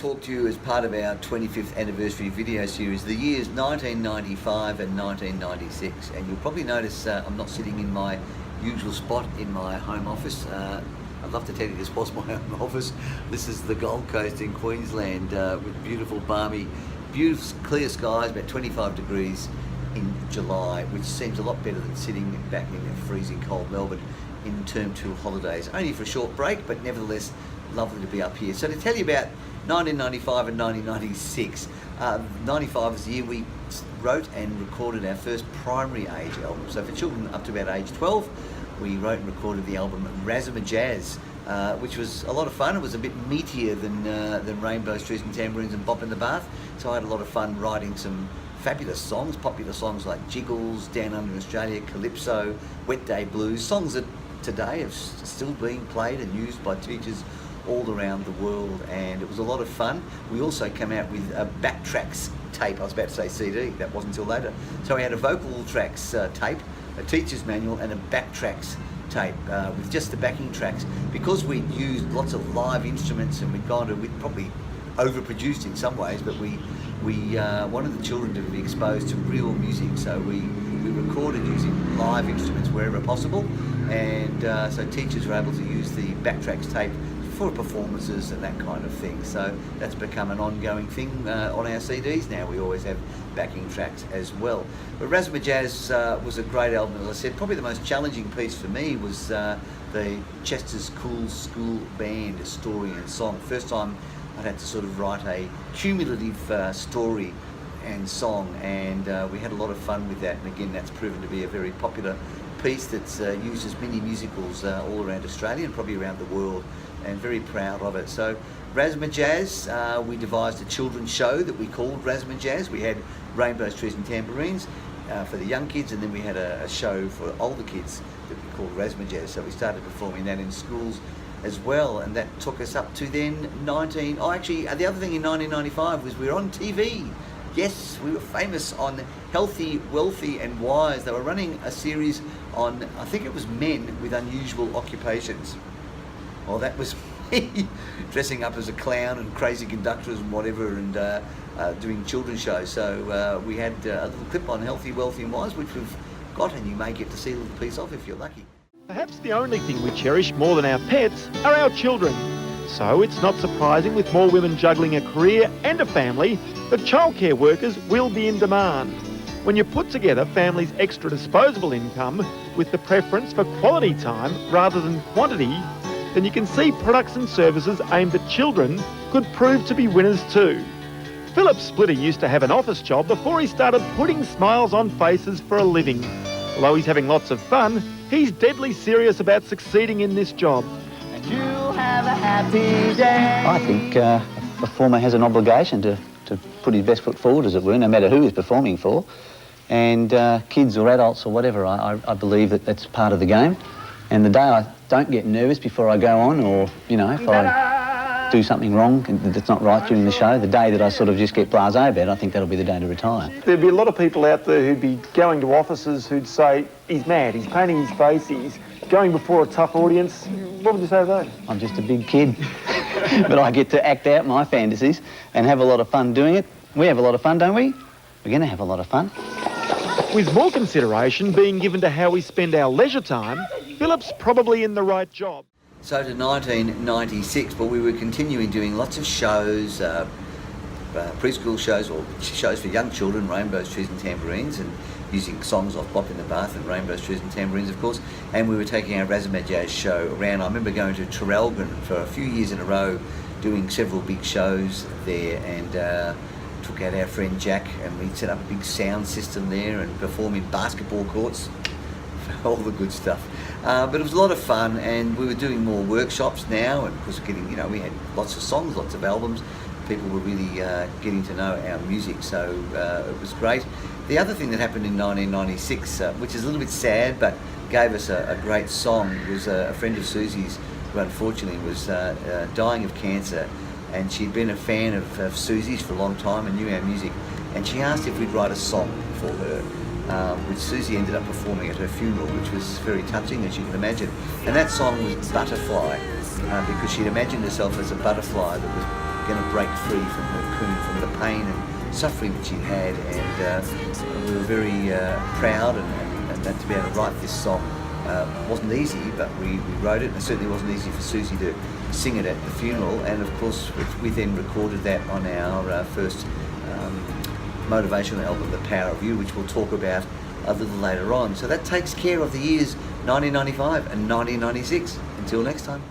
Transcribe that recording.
talk to you as part of our 25th anniversary video series, the years 1995 and 1996. And you'll probably notice I'm not sitting in my usual spot in my home office. I'd love to tell you this was my home office. This is the Gold Coast in Queensland with beautiful, balmy, beautiful clear skies, about 25 degrees in July, which seems a lot better than sitting back in freezing cold Melbourne in term 2 holidays. Only for a short break, but nevertheless lovely to be up here. So to tell you about 1995 and 1996, 95 was the year we wrote and recorded our first primary age album. So for children up to about age 12, we wrote and recorded the album Razzma Jazz, which was a lot of fun. It was a bit meatier than Rainbows, Trees and Tambourines and Bop in the Bath. So I had a lot of fun writing some fabulous songs, popular songs like Jiggles, Down Under in Australia, Calypso, Wet Day Blues, songs that today are still being played and used by teachers all around the world, and it was a lot of fun. We also came out with a backtracks tape. I was about to say CD, that wasn't until later. So we had a vocal tracks tape, a teacher's manual and a backtracks tape with just the backing tracks. Because we'd used lots of live instruments and we'd probably overproduced in some ways, but we wanted the children to be exposed to real music, so we recorded using live instruments wherever possible, and so teachers were able to use the backtracks tape for performances and that kind of thing. So that's become an ongoing thing on our CDs now. We always have backing tracks as well. But Razzma Jazz was a great album, as I said. Probably the most challenging piece for me was the Chester's Cool School Band story and song. First time I'd had to sort of write a cumulative story and song, and we had a lot of fun with that. And again, that's proven to be a very popular piece that's used as many musicals all around Australia and probably around the world, and very proud of it. So Razzma Jazz, we devised a children's show that we called Razzma Jazz. We had Rainbows, Trees and Tambourines for the young kids, and then we had a show for older kids that we called Razzma Jazz. So we started performing that in schools as well, and that took us up to then the other thing in 1995 was we were on TV. Yes, we were famous on Healthy, Wealthy and Wise. They were running a series on, I think it was men with unusual occupations. Well, that was me, dressing up as a clown and crazy conductors and whatever, and doing children's shows. So we had a little clip on Healthy, Wealthy and Wise, which we've got, and you may get to see a little piece of if you're lucky. Perhaps the only thing we cherish more than our pets are our children. So it's not surprising, with more women juggling a career and a family, that childcare workers will be in demand. When you put together families' extra disposable income with the preference for quality time rather than quantity, then you can see products and services aimed at children could prove to be winners too. Davies-Splitter used to have an office job before he started putting smiles on faces for a living. Although he's having lots of fun, he's deadly serious about succeeding in this job. And you'll have a happy day. I think a performer has an obligation to put his best foot forward, as it were, no matter who he's performing for. And kids or adults or whatever, I believe that that's part of the game. And the day I don't get nervous before I go on, or, you know, if I do something wrong that's not right during the show, the day that I sort of just get blasé about it, I think that'll be the day to retire. There'd be a lot of people out there who'd be going to offices who'd say, he's mad, he's painting his face, he's going before a tough audience. What would you say to those? I'm just a big kid, but I get to act out my fantasies and have a lot of fun doing it. We have a lot of fun, don't we? We're going to have a lot of fun. With more consideration being given to how we spend our leisure time, Philip's probably in the right job. So to 1996, but we were continuing doing lots of shows, preschool shows or shows for young children, Rainbows, Trees and Tambourines, and using songs off Bop in the Bath and Rainbows, Trees and Tambourines, of course. And we were taking our Razzma Jazz show around. I remember going to Traralgon for a few years in a row, doing several big shows there, and took out our friend Jack, and we set up a big sound system there and performed in basketball courts, all the good stuff. But it was a lot of fun, and we were doing more workshops now, and of course we had lots of songs, lots of albums. People were really getting to know our music, so it was great. The other thing that happened in 1996, which is a little bit sad but gave us a great song, was a friend of Susie's who unfortunately was dying of cancer, and she'd been a fan of Susie's for a long time and knew our music, and she asked if we'd write a song for her, which Susie ended up performing at her funeral, which was very touching, as you can imagine. And that song was Butterfly, because she'd imagined herself as a butterfly that was going to break free from her coon, from the pain and suffering that she'd had, and we were very proud and that to be able to write this song wasn't easy, but we wrote it, and it certainly wasn't easy for Susie to sing it at the funeral, and of course we then recorded that on our first motivational album, The Power of You, which we'll talk about a little later on. So that takes care of the years 1995 and 1996. Until next time.